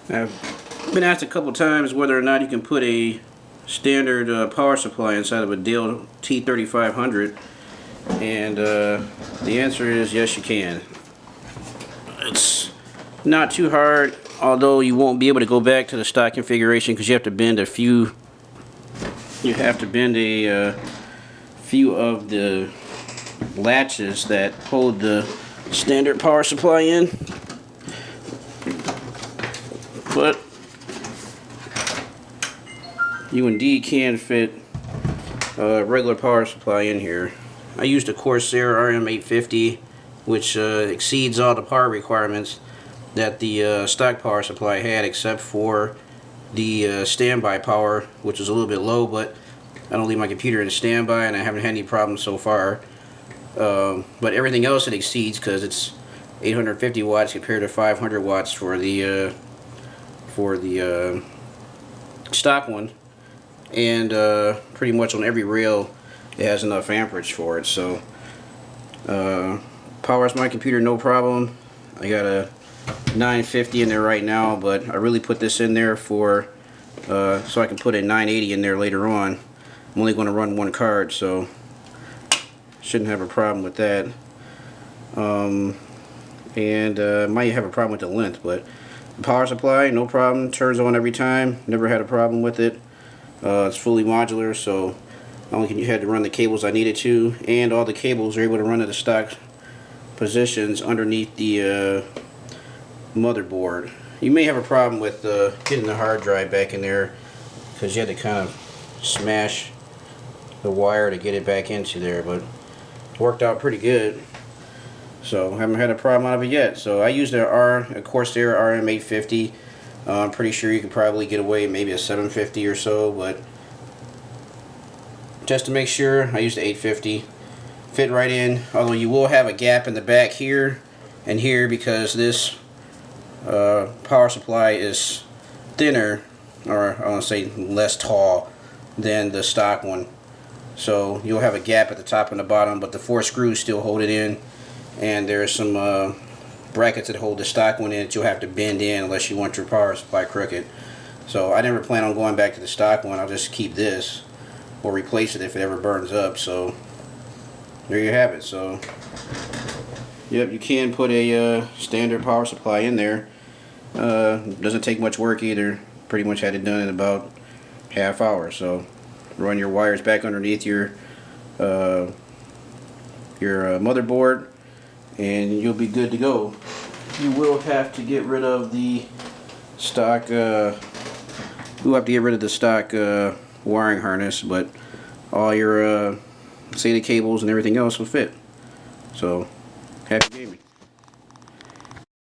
I've been asked a couple times whether or not you can put a standard power supply inside of a Dell T3500, and the answer is yes, you can. It's not too hard, although you won't be able to go back to the stock configuration because you have to bend a few. You have to bend a few of the latches that hold the standard power supply in. But you indeed can fit a regular power supply in here. I used a Corsair RM850, which exceeds all the power requirements that the stock power supply had, except for the standby power, which is a little bit low, but I don't leave my computer in standby and I haven't had any problems so far. But everything else it exceeds because it's 850 watts compared to 500 watts for the stock one, and pretty much on every rail it has enough amperage for it. So powers my computer no problem. I got a 950 in there right now, but I really put this in there for so I can put a 980 in there later on. I'm only going to run one card, so shouldn't have a problem with that. Might have a problem with the length, but the power supply, no problem, turns on every time, never had a problem with it. It's fully modular, so I only had to run the cables I needed to, and all the cables are able to run to the stock positions underneath the motherboard. You may have a problem with getting the hard drive back in there because you had to kind of smash the wire to get it back into there, but it worked out pretty good. So I haven't had a problem out of it yet. So I used a Corsair RM850. I'm pretty sure you could probably get away maybe a 750 or so, but just to make sure I used the 850. Fit right in, although you will have a gap in the back here and here because this power supply is thinner, or I want to say less tall than the stock one. So you'll have a gap at the top and the bottom, but the 4 screws still hold it in. And there's some brackets that hold the stock one in that you'll have to bend in unless you want your power supply crooked. So I never plan on going back to the stock one. I'll just keep this or replace it if it ever burns up. So there you have it. So yep, you can put a standard power supply in there. Doesn't take much work either. Pretty much had it done in about half hour. So run your wires back underneath your motherboard, and you'll be good to go. You will have to get rid of the stock wiring harness, but all your SATA cables and everything else will fit. So happy gaming.